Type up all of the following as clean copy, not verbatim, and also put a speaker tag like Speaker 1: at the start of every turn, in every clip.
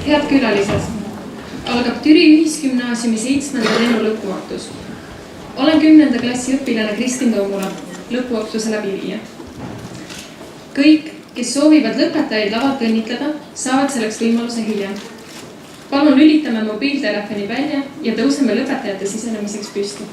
Speaker 1: Head külalised, algab Türi Ühisgümnaasiumi 7. lennu lõpuaktus. Olen 10. klassi õpilane Kristin Toomula, lõpuaktuse läbiviija. Kõik, kes soovivad lõpetajaid lavalt õnnitleda, saavad selleks võimaluse hiljem. Palun lülitame mobiiltelefoni välja ja tõuseme lõpetajate sisenemiseks püsti.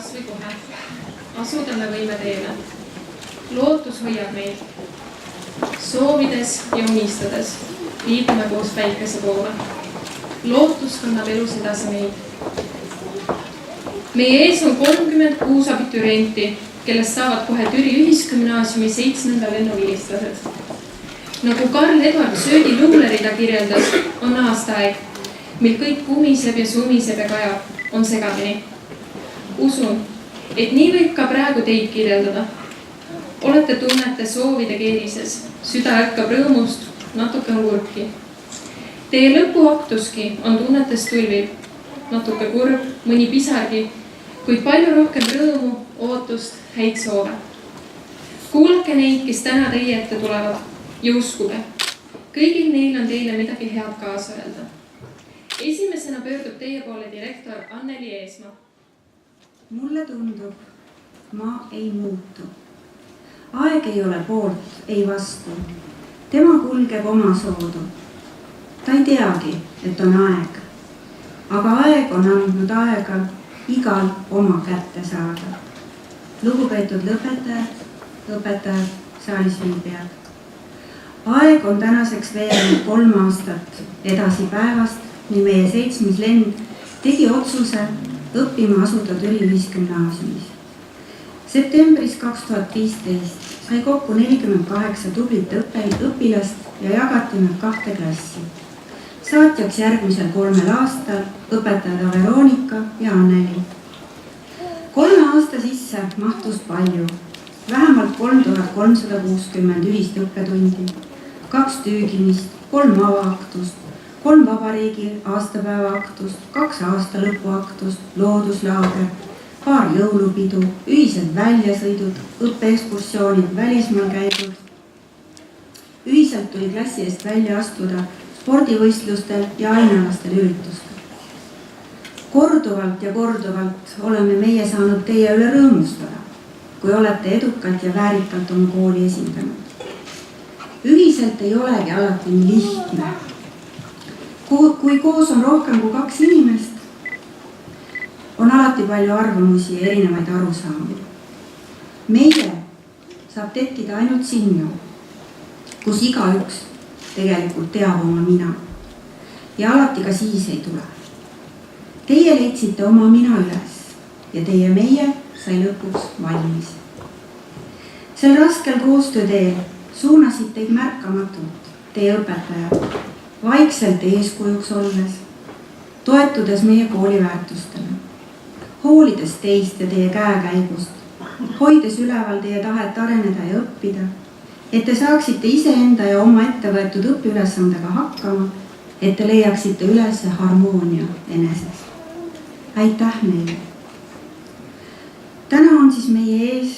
Speaker 1: kas või kohe. Asuda me võime teele. Lootus hoiab meid. Soovides ja unistades liigume koos päikese poole. Lootus kannab elus edasi meid. Meie ees on 36 abiturienti, kellest saavad kohe Türi Ühisgümnaasiumi 7. lennuvilistlased. Nagu Karl Edward Söödi luuleri ta kirjeldas, on aastaaeg, mil kõik kumiseb ja sumiseb ja kajab, on segamini. Usun, et nii võib ka praegu teid kirjeldada. Olete tunnete soovide keerises, süda ärkab rõõmust, natuke on kurki. Teie lõpuaktuski on tunnetes tulvib, natuke kurb, mõni pisargi, kuid palju rohkem rõõmu, ootust, häid soove. Kuulake neid, kes täna teie ette tulevad ja uskuge, kõigil neil on teile midagi head kaasa öelda. Esimesena pöördub teie poole direktor Anneli Eesmaa.
Speaker 2: Mulle tundub, ma ei muutu. Aeg ei ole poolt, ei vastu. Tema kulgeb oma soodu. Ta ei teagi, et on aeg. Aga aeg on andnud aega igal oma kätte saada. Lugupeetud õpetajad, saalis viibijad. Aeg on tänaseks veelnud 3 aastat edasi päevast, nii meie 7. lend tegi otsuse õppima asuda Türi Ühisgümnaasiumis. Septembris 2015 sai kokku 48 tublit õpilast ja jagati nad 2 klassi. Saatjaks järgmisel 3 aastal õpetajad Veronika ja Anneli. 3 aasta sisse mahtus palju, vähemalt 3360 ühist õppetundi, 2 tüügimist, 3 avaaktust, 3 vabariigi aastapäeva aktust, 2 aastalõpuaktust, looduslaager, 2 jõulupidu, ühised väljasõidud, õppeekskursioonid, välismaal käidud. Ühiselt tuli klassi eest välja astuda spordivõistlustel ja ainealastel üritustel. Korduvalt ja korduvalt oleme meie saanud teie üle rõõmustada, kui olete edukalt ja väärikalt oma kooli esindanud. Ühiselt ei olegi alati nii lihtne. Kui koos on rohkem kui 2 inimest, on alati palju arvamusi ja erinevaid arusaami. Meie saab tekkida ainult sinna, kus igaüks tegelikult teab oma mina. Ja alati ka siis ei tule. Teie leidsite oma mina üles ja teie meie sai lõpuks valmis. Sel raskel koostööteel suunasid teid märkamatult teie õpetajad, vaikselt eeskujuks olles, toetudes meie kooli väärtustele, hoolides teist ja teie käekäigust, hoides üleval teie tahet areneda ja õppida, et te saaksite iseenda ja oma ettevõetud õpiülesandega hakkama, et te leiaksite üles harmoonia eneses. Aitäh meile! Täna on siis meie ees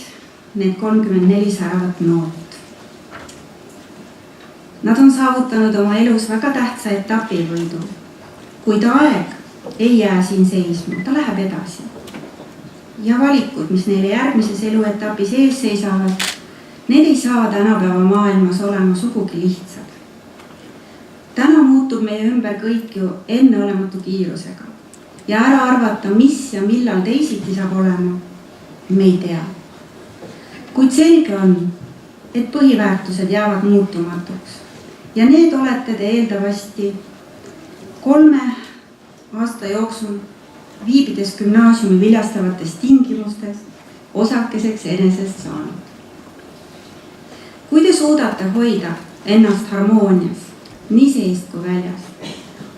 Speaker 2: need 34 säravat noort. Nad on saavutanud oma elus väga tähtsa etapivõidu, kuid aeg ei jää siin seisma, ta läheb edasi. Ja valikud, mis neile järgmises eluetapis ees seisavad, need ei saa tänapäeva maailmas olema sugugi lihtsad. Täna muutub meie ümber kõik ju enneolematu kiirusega ja ära arvata, mis ja millal teisiti saab olema, me ei tea. Kuid selge on, et põhiväärtused jäävad muutumatuks. Ja need olete te eeldavasti 3 aasta jooksul viibides gümnaasiumi viljastavates tingimustes osakeseks enesest saanud. Kui te suudate hoida ennast harmoonias, nii seest kui väljas,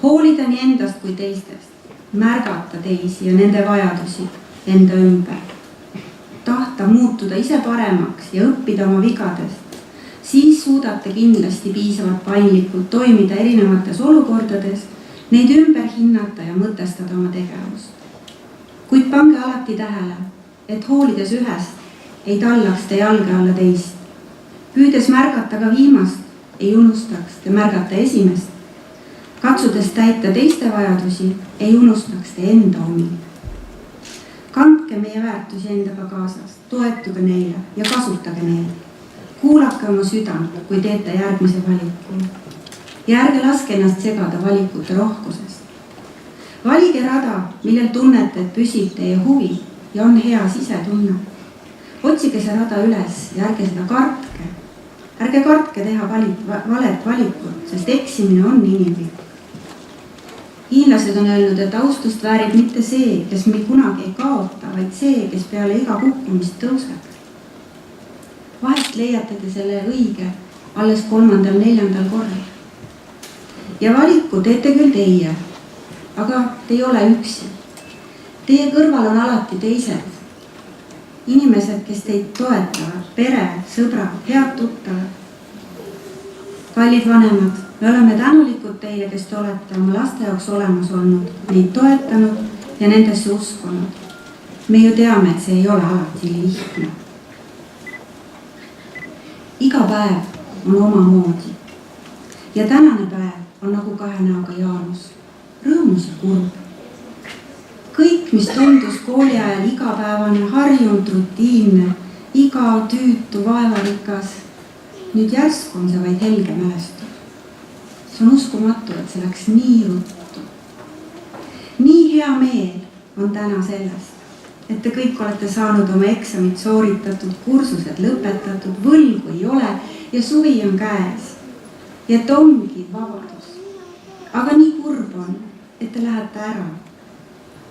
Speaker 2: hoolida nii endast kui teistest, märgata teisi ja nende vajadusi enda ümber, tahta muutuda ise paremaks ja õppida oma vigadest, siis suudate kindlasti piisavalt paindlikult toimida erinevates olukordades, neid ümber hinnata ja mõtestada oma tegevust. Kuid pange alati tähele, et hoolides ühest ei tallaks te jalge alla teist. Püüdes märgata ka viimast, ei unustaks te märgata esimest. Katsudes täita teiste vajadusi, ei unustaks te enda omi. Kandke meie väärtusi endaga kaasas, toetuge neile ja kasutage neid. Kuulake oma südant, kui teete järgmise valiku. Ja ärge laske ennast segada valikute rohkusest. Valige rada, millel tunnete, et püsib teie huvi ja on hea sisetunne. Otsige see rada üles ja ärge seda kartke. Ärge kartke teha valet valikut, sest eksimine on inimlik. Hiinlased on öelnud, et austust väärib mitte see, kes meil kunagi ei kaota, vaid see, kes peale iga kukkumist tõuseb. Vahest leiate te selle õige alles 3.-4. korral. Ja valiku teete küll teie, aga te ei ole üksi. Teie kõrval on alati teised. Inimesed, kes teid toetavad, pere, sõbrad, head tuttavad. Kallid vanemad, me oleme tänulikud teile, kes te olete oma laste jaoks olemas olnud, neid toetanud ja nendesse uskunud. Me ju teame, et see ei ole alati lihtne. Iga päev on omamoodi ja tänane päev on nagu kahe näoga Jaanus, rõõmus ja kurb. Kõik, mis tundus kooli ajal igapäevane, harjunud, rutiinne, igav, tüütu, vaevarikas, nüüd järsku on see vaid helge mälestus. See on uskumatu, et see läks nii ruttu. Nii hea meel on täna sellest, et te kõik olete saanud oma eksamid sooritatud, kursused lõpetatud, võlgu ei ole ja suvi on käes. Ja et ongi vabadus. Aga nii kurb on, et te lähete ära.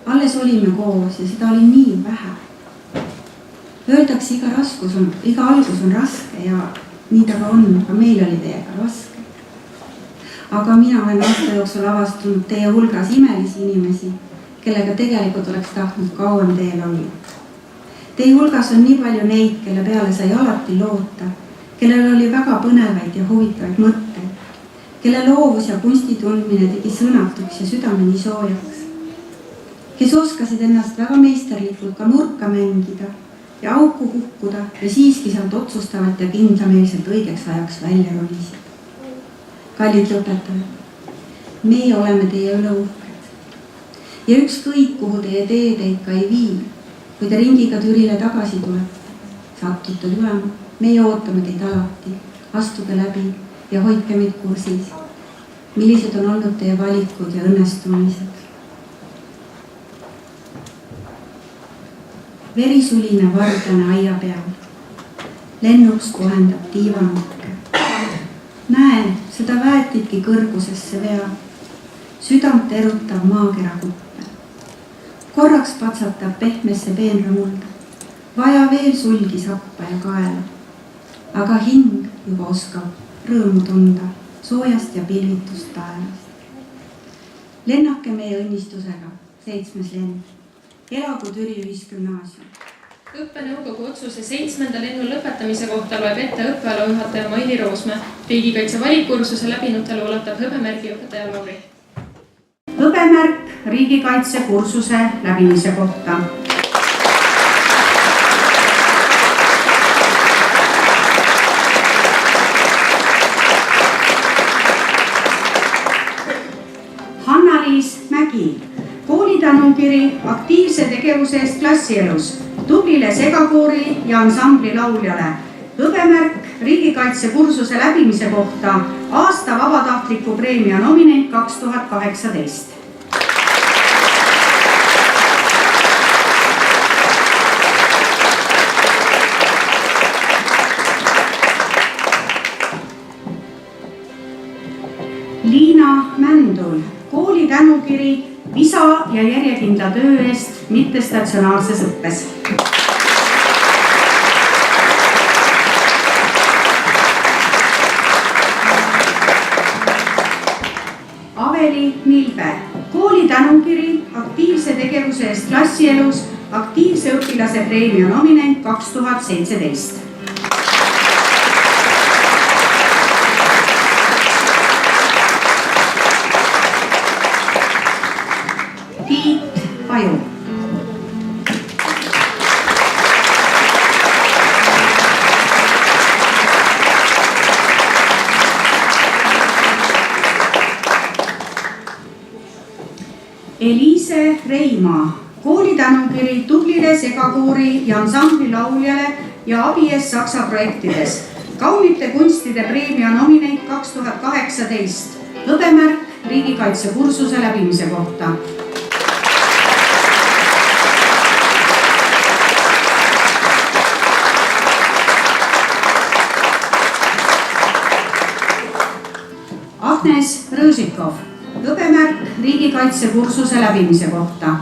Speaker 2: Alles olime koos ja seda oli nii vähe. Öeldakse, iga algus on raske ja nii ta ka on, aga meil oli teiega raske. Aga mina olen aasta jooksul avastunud teie hulgas imelisi inimesi, kellega tegelikult oleks tahtnud kauem teel olla. Teie hulgas on nii palju neid, kelle peale sai alati loota, kellel oli väga põnevaid ja huvitavaid mõtteid, kelle loovus ja kunsti tundmine tegi sõnatuks ja südameni soojaks, kes oskasid ennast väga meisterlikult ka nurka mängida ja auku kukkuda ja siiski sealt otsustavalt ja kindlameelselt õigeks ajaks välja rolisid. Kallid lõpetajad, meie oleme teie üle uhked ja ükskõik, kuhu teie tee teid ka ei vii, kui te ringiga Türile tagasi tulete, satute tulema, meie ootame teid alati, astuge läbi ja hoidke meid kursis. Millised on olnud teie valikud ja õnnestumised? Verisuline vardane aia peal, lennuks kohendab tiivanukke. Näen, seda väetidki kõrgusesse vea, südant erutav maakera kuppe. Korraks patsatab pehmesse peenramulda, vaja veel sulgi sappa ja kaela. Aga hing juba oskab rõõmu tunda soojast ja pilvitust taevast. Lennake meie õnnistusega, 7. lend. Elagu Türi Ühisgümnaasium.
Speaker 1: Õppenõukogu otsuse 7. lennu lõpetamise kohta loeb ette õppealajuhataja Maili Roosmäe. Riigikaitse valikkursuse läbinutele ulatab hõbemärgi õpetaja Lauri.
Speaker 3: Hõbemärk riigikaitse kursuse läbimise kohta. Hanna-Liis Mägi, koolitanukiri aktiivse tegevuse eest klassielus, tublile segakoori ja ansambli lauljale. Hõbemärk riigikaitse kursuse läbimise kohta aasta vabatahtliku preemia nominent 2018. Liina Mändul, kooli tänukiri visa ja järjekindla töö eest mittestatsionaarses õppes. Aveli Milbe, kooli tänukiri aktiivse tegevuse eest klassielus, aktiivse õpilase preemia nominent 2017. Tiit Paju. Eliise Reimaa, kooli tänukiri tublile segakoori ja ansambli lauljale ja abi eest Saksa projektides. Kaunite kunstide preemia nominent 2018. Hõbemärk riigikaitse kursuse läbimise kohta. Agnes Rõõsikov, hõbemärk riigikaitsekursuse läbimise kohta.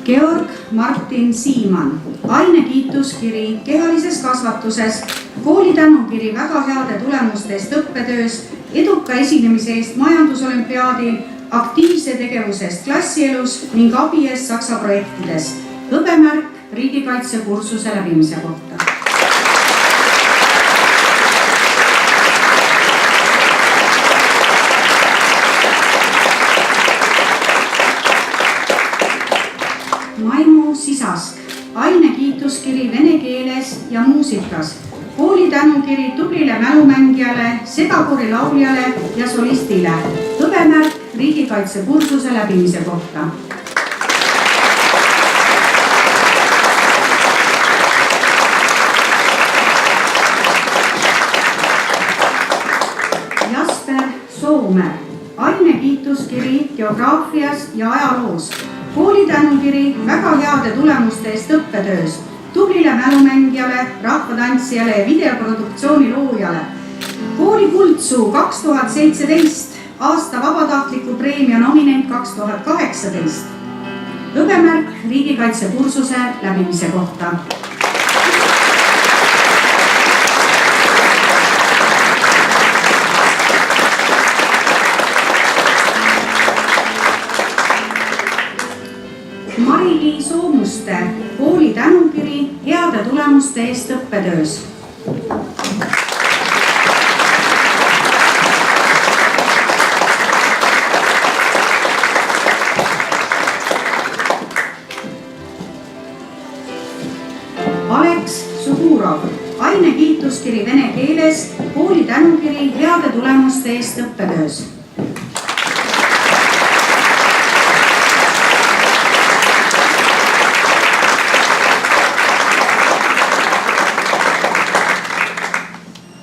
Speaker 3: Georg Martin Siimann, ainekiituskiri kehalises kasvatuses, kooli tänukiri väga heade tulemuste eest õppetöös, eduka esinemise eest majandusolümpiaadil, aktiivse tegevuse eest klassielus ning abi eest Saksa projektides. Hõbemärk riigikaitsekursuse läbimise kohta. Maimu Sisask, ainekiituskiri vene keeles ja muusikas, kooli tänukiri tublile mälumängijale, segakoori lauljale ja solistile. Hõbemärk riigikaitsekursuse läbimise kohta. Jasper Soomäe, ainekiituskiri geograafias ja ajaloos, kooli tänukiri väga heade tulemuste eest õppetöös, tublile mälumängijale, rahvatantsijale ja videoproduktsiooni loojale. Kooli Kuldsuu 2017, aasta vabatahtliku preemia nominent 2018. Hõbemärk riigikaitsekursuse läbimise kohta. Mari-Li Soomuste, kooli tänukiri heade tulemuste eest õppetöös. Aleks Sugurov, ainekiituskiri vene keeles, kooli tänukiri heade tulemuste eest õppetöös.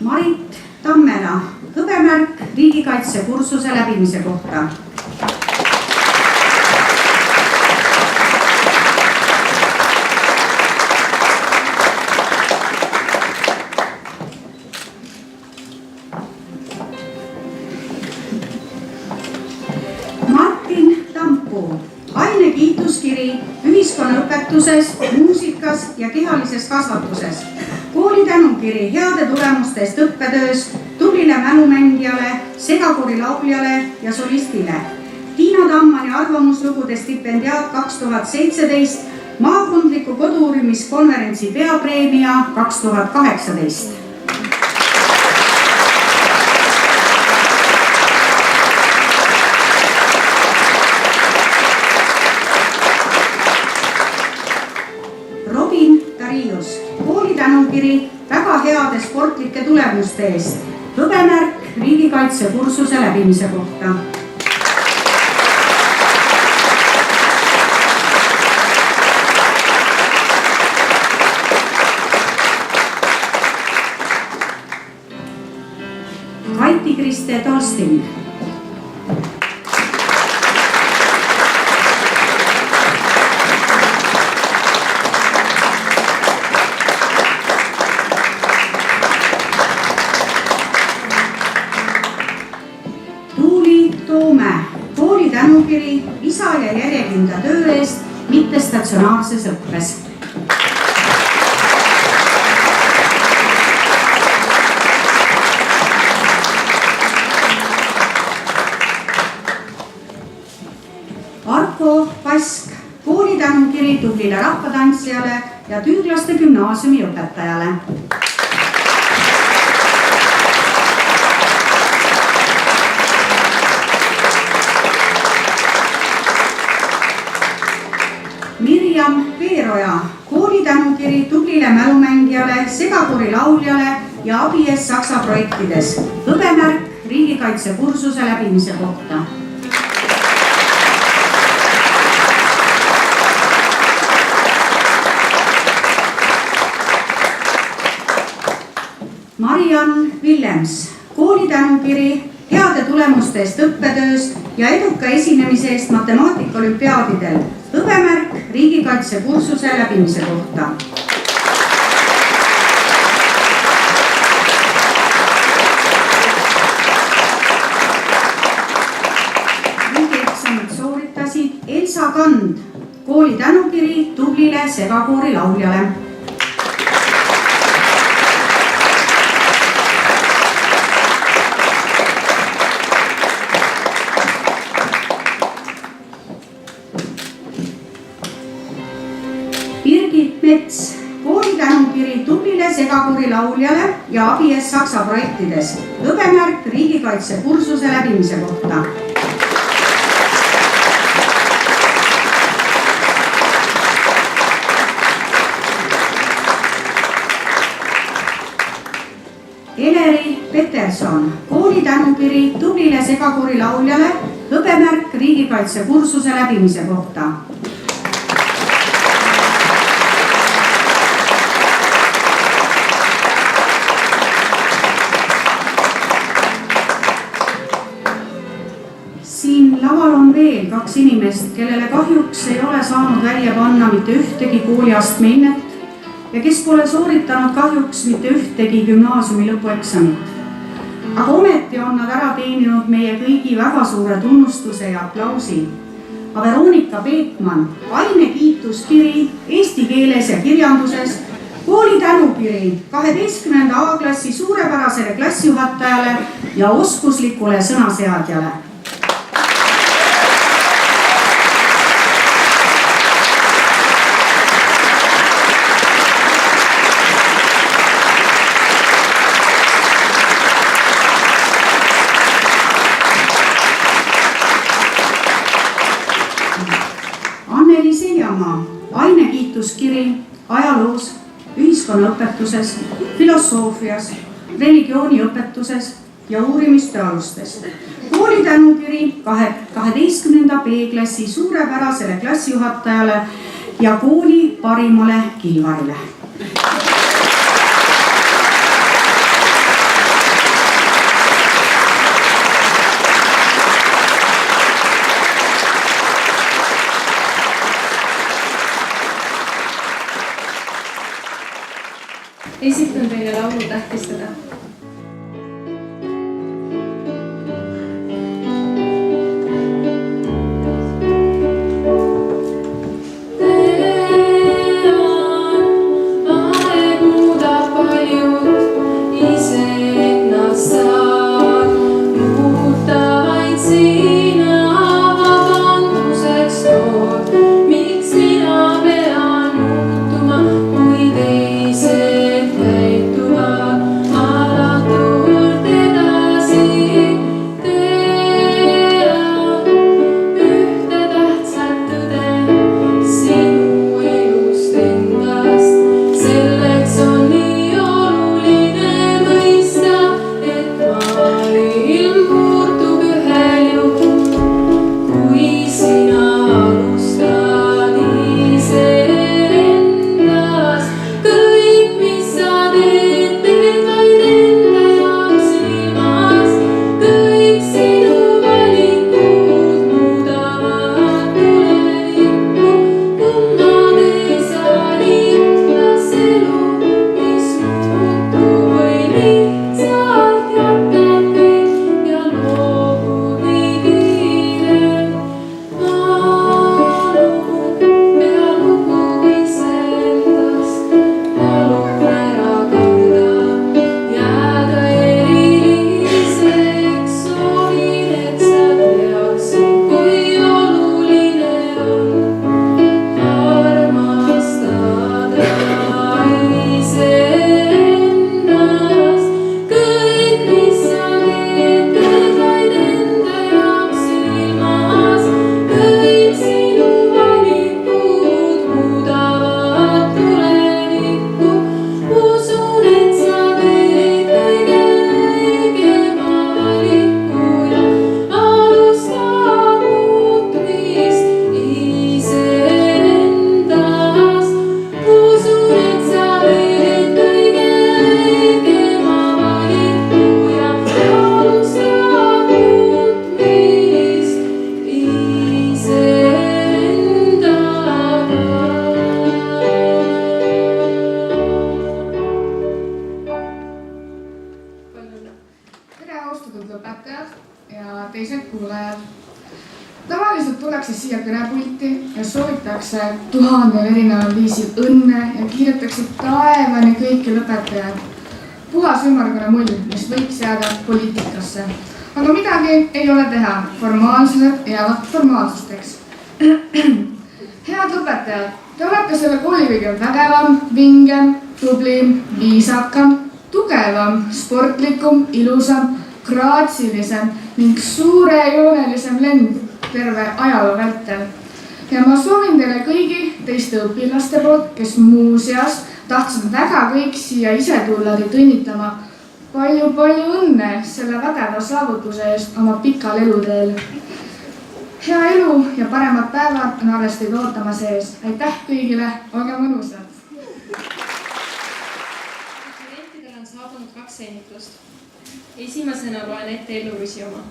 Speaker 3: Marit Tammela, hõbemärk riigikaitsekursuse läbimise kohta. Martin Tampuu, ainekiituskiri ühiskonnaõpetuses, muusikas ja kehalises kasvatuses, kooli tänukiri heade tulemuste eest õppetöös, tublile mälumängijale, segakoori lauljale ja solistile. Tiina Tammani arvamuslugude stipendiaat 2017, maakondliku kodu-uurimiskonverentsi peapreemia 2018. Robin Tarius, kooli tänukiri väga heade sportlike tulemuste eest. Hõbemärk riigikaitsekursuse läbimise kohta. Kaiti-Kriste Tolsting. Toome, kooli tänukiri isa ja järjekindla töö eest mittestatsionaarses õppes. Arko Pask, kooli tänukiri tublile rahvatantsijale ja Tüürlaste gümnaasiumi õpetajale. Mirjam Veeroja, kooli tänukiri tublile mälumängijale, segakoori lauljale ja abi eest Saksa projektides. Hõbemärk riigikaitsekursuse läbimise kohta. Mariann Willems, kooli tänukiri eest õppetööst ja eduka esinemise eest matemaatika-olümpiaadidel. Hõbemärk riigikaitsekursuse läbimise kohta. Riigieksamid sooritasid Elsa Kand, kooli tänukiri tublile segakoori lauljale. Mets, kooli tänukiri tublile segakoori lauljale ja abies Saksa projektides. Hõbemärk riigikaitsekursuse läbimise kohta. Eleri Peterson, kooli tänukiri tublile segakoori lauljale. Hõbemärk riigikaitsekursuse läbimise kohta. Laval on veel 2 inimest, kellele kahjuks ei ole saanud välja panna mitte ühtegi kooliastme hinnet ja kes pole sooritanud kahjuks mitte ühtegi gümnaasiumi lõpueksamit. Aga ometi on nad ära teeninud meie kõigi väga suure tunnustuse ja aplausi. Veronika Peetmann, ainekiituskiri eesti keeles ja kirjanduses, kooli tänukiri 12. A-klassi suurepärasele klassijuhatajale ja oskuslikule sõnaseadjale. Ainekiituskiri ajaloos, ühiskonnaõpetuses, filosoofias, religiooniõpetuses ja uurimistöö alustes. Kooli tänukiri 12. B-klassi suurepärasele klassijuhatajale ja kooli parimale kilvarile.
Speaker 1: Esitan teile laulu tähtistada.
Speaker 4: Käituvad tullakse siia kõnepulti ja soovitakse 1000 erineval viisil õnne ja kiidetakse taevani kõiki lõpetajaid. Puhas ümmargune mull, mis võiks jääda poliitikasse. Aga midagi ei ole teha, formaalsused jäävad formaalsusteks. Head lõpetajad, te olete selle kooli kõige vägevam, vingem, tublim, viisakam, tugevam, sportlikum, ilusam, graatsilisem ning suurejoonelisem lend terve ajaloo vältel. Ja ma soovin teile kõigi teiste õpilaste poolt, kes muuseas tahtsid väga kõik siia ise tulla teid õnnitama. Palju õnne selle vägeva saavutuse eest oma pikal eluteel. Hea elu ja paremad päevad on alles teid ootama sees. Aitäh kõigile, olge mõnusad!
Speaker 1: Studentidel on saabunud 2 õnnitlust. Esimesena loen ette Ellurusi oma.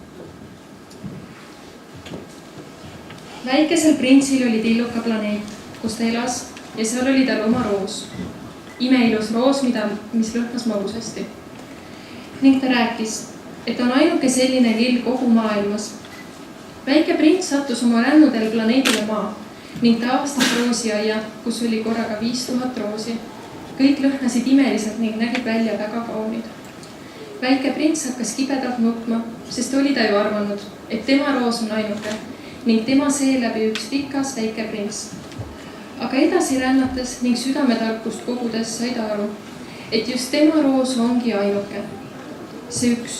Speaker 1: Väikesel printsil oli tilluka planeet, kus ta elas ja seal oli tal oma roos. Imeilus roos, mis lõhnas magusasti. Ning ta rääkis, et on ainuke selline lill kogu maailmas. Väike prints sattus oma rännudel planeedile maa ning ta avastas roosiaia, kus oli korraga 5000 roosi. Kõik lõhnasid imeliselt ning nägid välja väga kaunid. Väike prints hakkas kibedalt nutma, sest oli ta ju arvanud, et tema roos on ainuke ning tema seeläbi üks rikas väike prints. Aga edasi rännates ning südametarkust kogudes sai ta aru, et just tema roos ongi ainuke. See üks,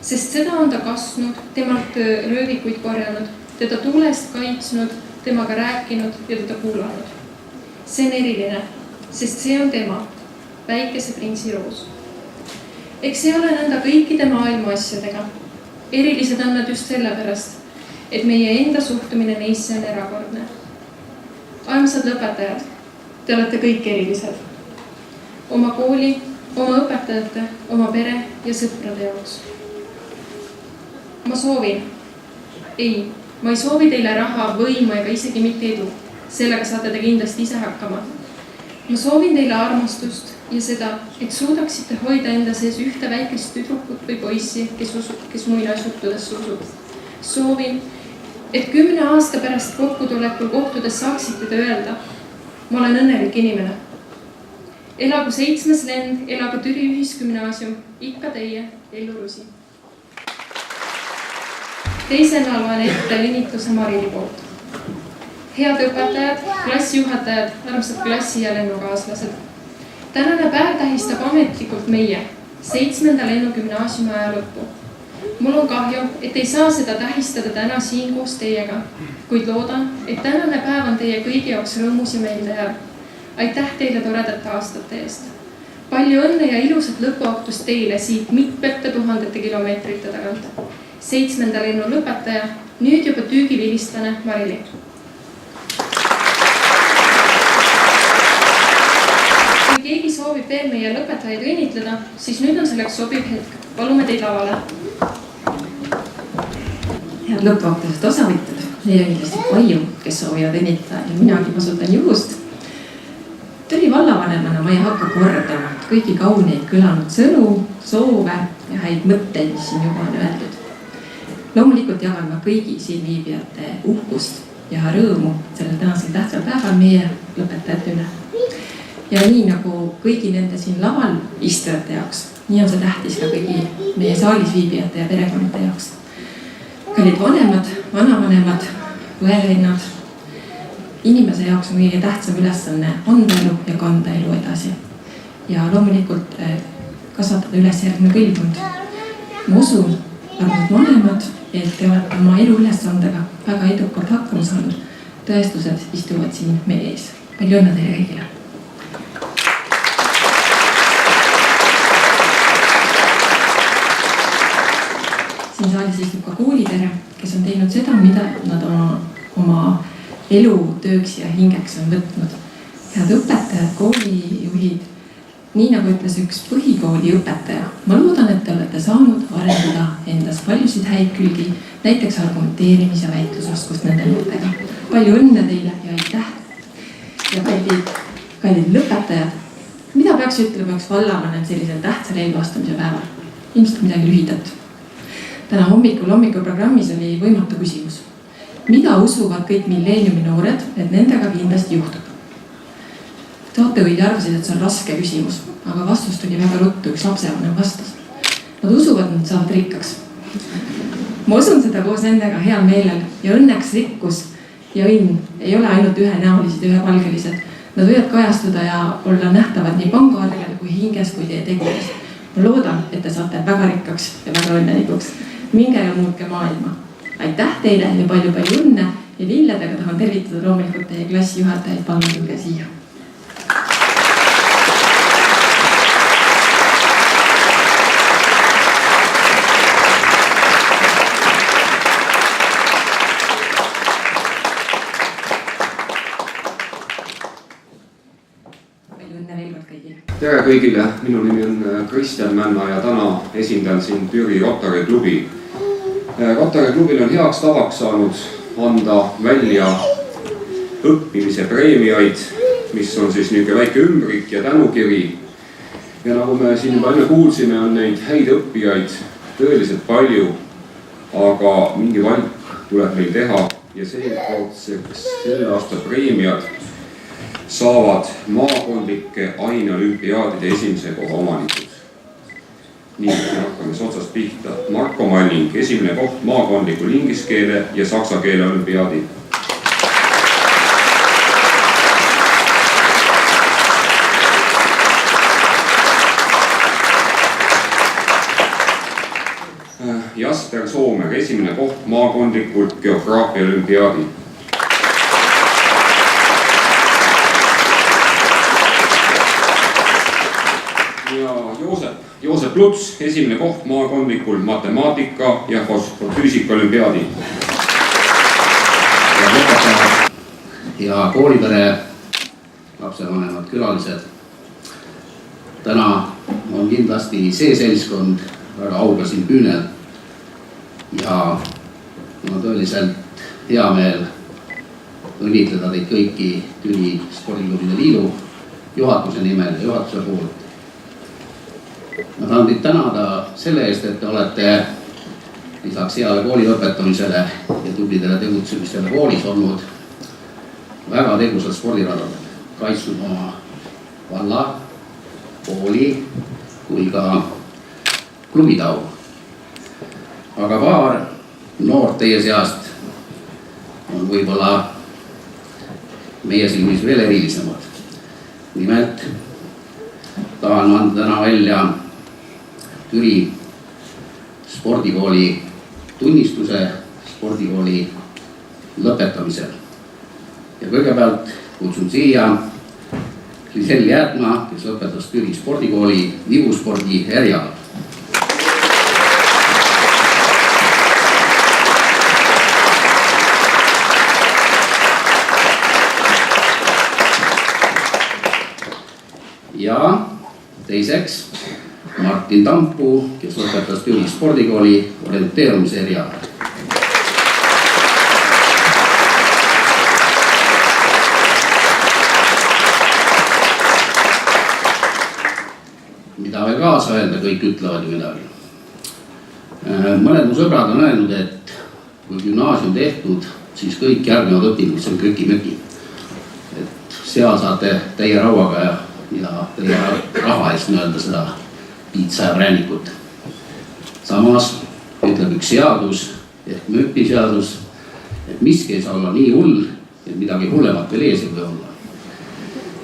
Speaker 1: sest seda on ta kasnud, temalt röövikuid korjanud, teda tuulest kaitsnud, temaga rääkinud ja teda kuulanud. See on eriline, sest see on tema, väikese printsi roos. Eks ei ole nõnda kõikide maailma asjadega. Erilised on nad just sellepärast, et meie enda suhtumine neisse on erakordne. Armsad lõpetajad, te olete kõik erilised. Oma kooli, oma õpetajate, oma pere ja sõprade jaoks. Ma soovin. Ei, ma ei soovi teile raha, võimu ega isegi mitte edu. Sellega saate te kindlasti ise hakkama. Ma soovin teile armastust ja seda, et suudaksite hoida enda sees ühte väikest tüdrukut või poissi, kes muinasjuttudesse usub. Soovin, et 10 aasta pärast kokkutulekul kohtudes saaksite te öelda, ma olen õnnelik inimene. Elagu 7. lend, elagu Türi ühisgümnaasium, ikka teie, Ellurusi. Teisena loen ette õnnitluse Marili poolt. Head õpetajad, klassijuhatajad, armsad klassi ja lennukaaslased. Tänane päev tähistab ametlikult meie 7. lennugümnaasiumi aja lõppu. Mul on kahju, et ei saa seda tähistada täna siin koos teiega, kuid loodan, et tänane päev on teie kõigi jaoks rõõmus ja meelde jääb. Aitäh teile toredate aastate eest. Palju õnne ja ilusat lõpuaktust teile siit mitmete tuhandete kilomeetrite tagant. 7. lennu lõpetaja, nüüd juba tüügivilistlane Marili. Kui keegi soovib veel meie lõpetajaid õnnitleda, siis nüüd on selleks sobiv hetk. Palume teid lavale.
Speaker 5: Head lõpuaktusest osavõtjad, neid on kindlasti palju, kes soovivad õnnitleda ja minagi kasutan juhust. Türi vallavanemana ma ei hakka kordama kõiki kauneid kõlanud sõnu, soove ja häid mõtteid, mis siin juba on öeldud. Loomulikult jagan ma kõigi siin viibijate uhkust ja rõõmu sellel tänasel tähtsal päeval meie lõpetajate üle. Ja nii nagu kõigi nende siin laval istujate jaoks, nii on see tähtis ka kõigi meie saalis viibijate ja perekonnade jaoks. Kallid vanemad, vanavanemad, õelennad, inimese jaoks on kõige tähtsam ülesanne anda elu ja kanda elu edasi. Ja loomulikult kasvatada üles järgmine põlvkond. Ma usun, arvavad vanemad, et te olete oma elu ülesandega väga edukalt hakkama saanud. Tõestused istuvad siin meie ees. Palju õnne teile kõigile! Siin saalis istub ka koolipere, kes on teinud seda, mida nad oma elu, tööks ja hingeks on võtnud. Head õpetajad, koolijuhid, nii nagu ütles üks põhikooli õpetaja, ma loodan, et te olete saanud arendada endas paljusid häid külgi, näiteks argumenteerimis- ja väitlusoskust nende noortega. Palju õnne teile ja aitäh! Ja kallid lõpetajad, mida peaks ütlema üks vallavanem sellisel tähtsal eelvastamise päeval? Ilmselt midagi lühidat. Täna hommikuprogrammis oli võimatu küsimus. mida usuvad kõik milleeniumi noored, et nendega kindlasti juhtub? Saatejuhid arvasid, et see on raske küsimus, aga vastust tuli väga ruttu, üks lapsevanem vastas. Nad usuvad, et nad saavad rikkaks. Ma usun seda koos nendega heal meelel ja õnneks rikkus ja õnn ei ole ainult ühenäolised ja ühepalgelised. Nad võivad kajastuda ja olla nähtavad nii pangaarvel kui hinges kui teie tegudes. Ma loodan, et te saate väga rikkaks ja väga õnnelikuks. Minge ja muutke maailma. Aitäh teile ja palju õnne ja lilledega tahan tervitada loomulikult teie klassijuhatajaid, palun tulge siia.
Speaker 6: Tere kõigile, minu nimi on Kristjan Männa ja täna esindan siin Türi Rotary klubi. Rotary klubil on heaks tavaks saanud anda välja õppimise preemiaid, mis on siis niisugune väike ümbrik ja tänukiri. Ja nagu me siin juba enne kuulsime, on neid häid õppijaid tõeliselt palju, aga mingi valik tuleb meil teha ja selle aasta preemiad saavad maakondlike aineolümpiaadide esimese koha omanikud. Nii, hakkame otsast pihta. Marko Malling, esimene koht maakondlikul inglise keele ja saksa keele olümpiaadil. Jasper Soomer, esimene koht maakondlikul geograafia olümpiaadil. Joosep Luts, esimene koht maakondlikul matemaatika ja füüsika olümpiaadil.
Speaker 7: Ja koolipere, lapsevanemad, külalised. Täna on kindlasti see seltskond väga auga siin küünel ja on tõeliselt hea meel õnnitleda teid kõiki Türi Spordiklubide Liidu juhatuse nimel ja juhatuse poolt. Ma tahan teid tänada selle eest, et te olete lisaks heale kooli õpetamisele ja tublidele tegutsemistele koolis olnud väga tegusad spordiradadel, kaitsnud oma valla, kooli kui ka klubitau. Aga paar noort teie seast on võib-olla meie silmis veel erilisemad. Nimelt tahan anda täna välja Türi spordikooli tunnistuse spordikooli lõpetamisel. Ja kõigepealt kutsun siia Lisel Jäätma, kes lõpetas Türi spordikooli vivuspordi eriala. Ja teiseks Martin Tampuu, kes lõpetas Türi spordikooli orienteerumise eriala. Mida veel kaasa öelda, kõik ütlevad ju midagi. Mõned mu sõbrad on öelnud, et kui gümnaasium tehtud, siis kõik järgnevad õpingud, see on köki-möki. Et seal saate teie rauaga ja teie raha eest öelda seda piitsa ja präänikut. Samas ütleb üks seadus, ehk möpiseadus, et miski ei saa olla nii hull, et midagi hullemat veel ees ei või olla.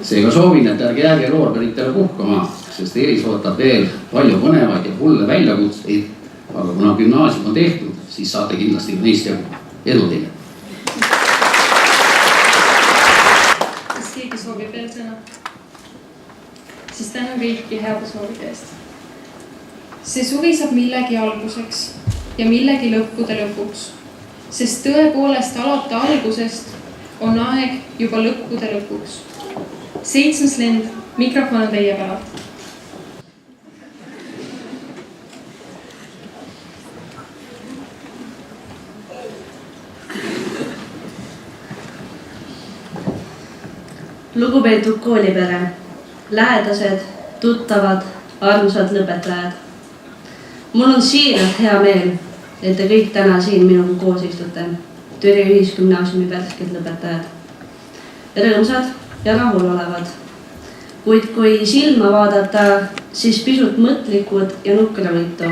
Speaker 7: Seega soovin, et ärge jääge loorberitele puhkama, sest ees ootab veel palju põnevaid ja hulle väljakutseid, aga kuna gümnaasium on tehtud, siis saate kindlasti neist edu teile.
Speaker 1: Kas keegi soovib veel sõna? Siis tänan kõiki heade soovide eest. See suvi saab millegi alguseks ja millegi lõppude lõpuks, sest tõepoolest alata algusest on aeg juba lõppude lõpuks. 7. lend, mikrofon on teie pealt.
Speaker 8: Lugupeetud koolipere, lähedased, tuttavad, armsad lõpetajad. Mul on siiralt hea meel, et te kõik täna siin minuga koos istute. Türi Ühisgümnaasiumi värsked lõpetajad. Rõõmsad ja rahulolevad, kuid kui silma vaadata, siis pisut mõtlikud ja nukravõitu.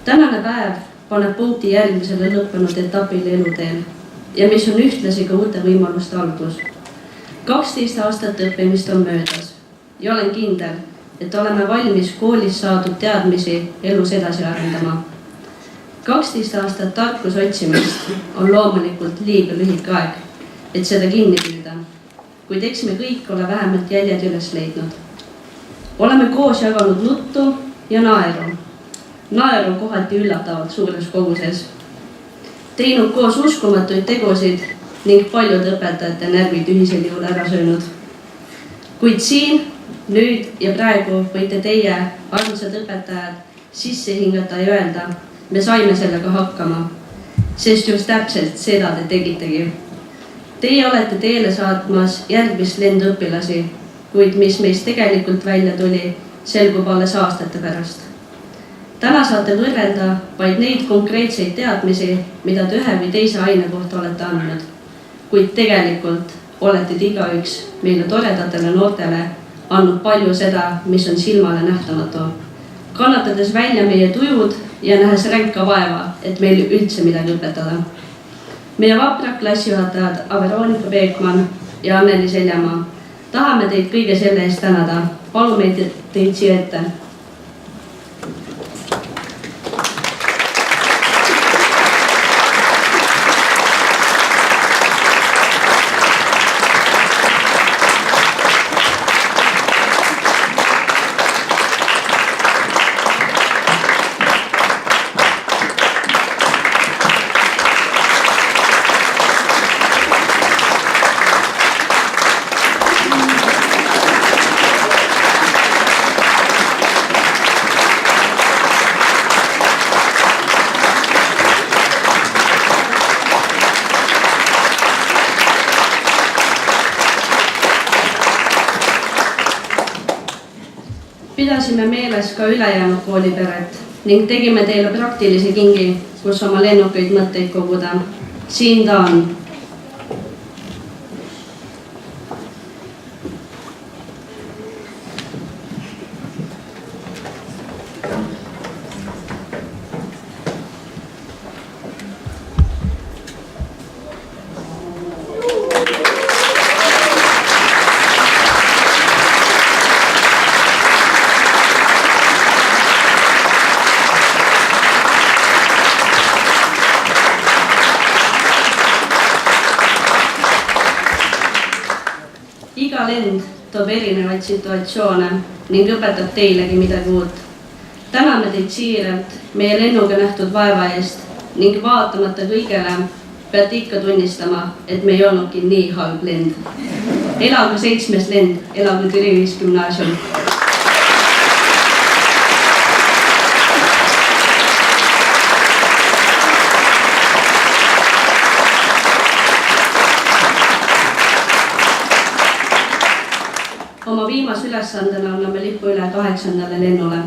Speaker 8: Tänane päev paneb punkti järgmisele lõppenud etapile eluteel ja mis on ühtlasi ka uute võimaluste algus. 12 aastat õppimist on möödas ja olen kindel, et oleme valmis koolis saadud teadmisi elus edasi arendama. 12 aastat tarkuse otsimist on loomulikult liiga lühike aeg, et seda kinni püüda, kuid eks me kõik ole vähemalt jäljed üles leidnud. Oleme koos jaganud nuttu ja naeru kohati üllatavalt suures koguses, teinud koos uskumatuid tegusid ning paljud õpetajate närvid ühisel jõul ära söönud. Kuid siin, nüüd ja praegu võite teie, armsad õpetajad, sisse hingata ja öelda, me saime sellega hakkama, sest just täpselt seda te tegitegi. Teie olete teele saatmas järgmist lenduõpilasi, kuid mis meist tegelikult välja tuli, selgub alles aastate pärast. Täna saate võrrelda vaid neid konkreetseid teadmisi, mida te ühe või teise aine kohta olete andnud, kuid tegelikult olete te igaüks meile toredatele noortele andnud palju seda, mis on silmale nähtamatu, kannatades välja meie tujud ja nähes ränka vaeva, et meil üldse midagi õpetada. Meie vaprad klassijuhatajad Veronika Peekman ja Anneli Seljamaa tahame teid kõige selle eest tänada. Palume teid siia ette. Pidasime meeles ka ülejäänud kooliperet ning tegime teile praktilisi kingi, kus oma lennukaid mõtteid koguda. Siin ta on. Iga lend toob erinevaid situatsioone ning õpetab teilegi midagi uut. Täname teid siiralt meie lennuga nähtud vaeva eest ning vaatamata kõigele peate ikka tunnistama, et me ei olnudki nii halb lend. Elagu 7. lend, elagu Türi Ühisgümnaasium. Oma viimase ülesandena anname lipu üle 8. lennule.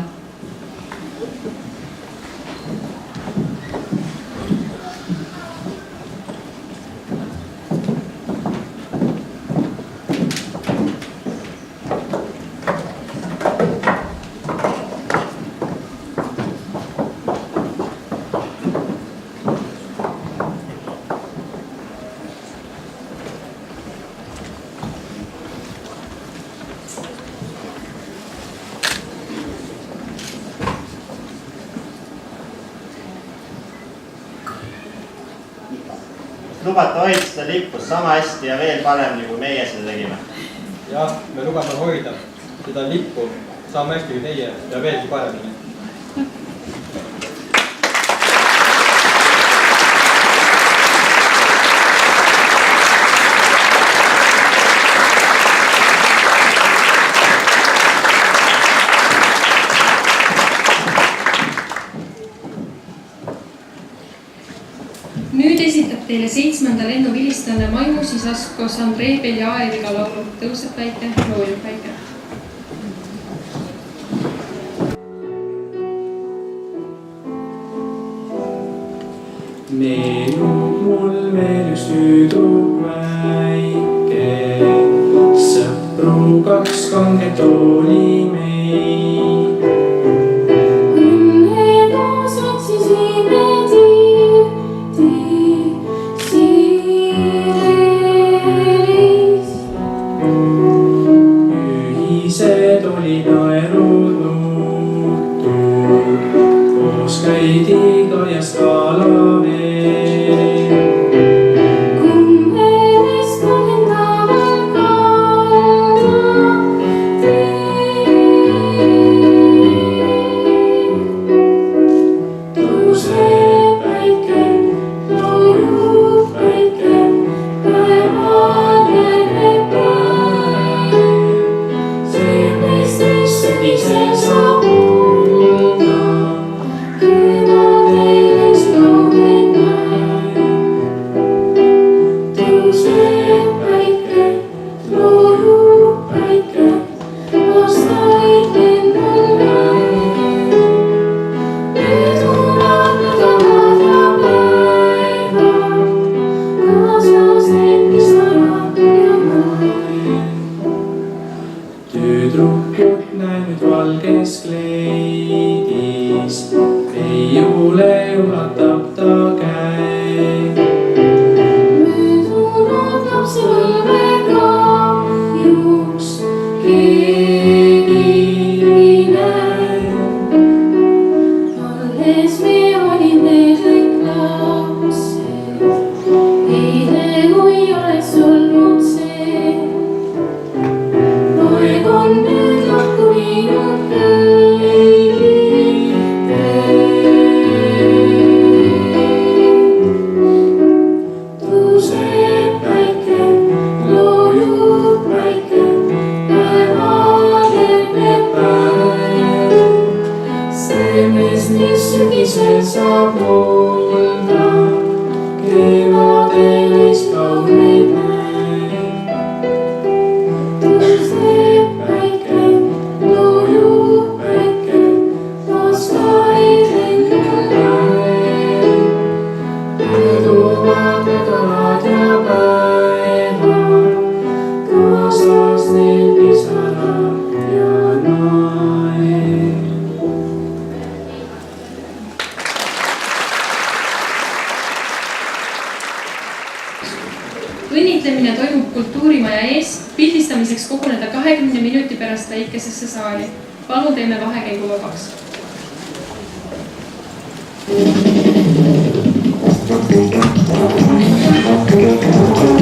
Speaker 9: Lubate hoida lippus sama hästi ja veel paremini, kui meie seda tegime?
Speaker 10: Jah, me lubame hoida seda lippu sama hästi kui teie ja veelgi paremini.
Speaker 1: Nüüd esitab teile 7. lennu vilistajana Maimu Sisask koos Andrei Beljaeviga laulu Tõuseb päike, loojub päike.
Speaker 11: Meenub mul veel üks tüdruk väike, sõpru 2 kanget oli meil.
Speaker 12: Õnnega satsisime siirelis.
Speaker 11: Ühised oli naerud nutud, koos käidi karjast kalaveel.
Speaker 12: Kummeles kahendaval kalda tõuseb päike, loojub päike, päeval järgneb päev. See meistris sügisel saab mulda, kevadel kauneid päev. Tõuseb päike, loojub päike, aastaid lennul läheb. Mööduvad nädalad ja päevad, kaasas need pisarad ja naer.
Speaker 11: Tüdrukut näinud valges kleidis, neiule ulatab ta käe.
Speaker 12: Möödunud lapsepõlve kahjuks keegi ei näe. Alles me olime kõik lapsed, eile kui oleks olnud see. Poeg on nüüd lahku viinud kõigi tõuseb päike, loojub päike, päeval järgneb päev. See mees, mis sügisel saab mulda, kevadelis kauneid näeb. Tõuseb päike, loojub päike, aastaid lennul läheb. Mööduvad nädalad ja päevad, kaasas need pisarad ja naer.
Speaker 1: õnnitlemine toimub Kultuurimaja ees, pildistamiseks koguneda 20 minuti pärast väikesesse saali. Palun teeme vahekäigu vabaks.
Speaker 12: Thank you.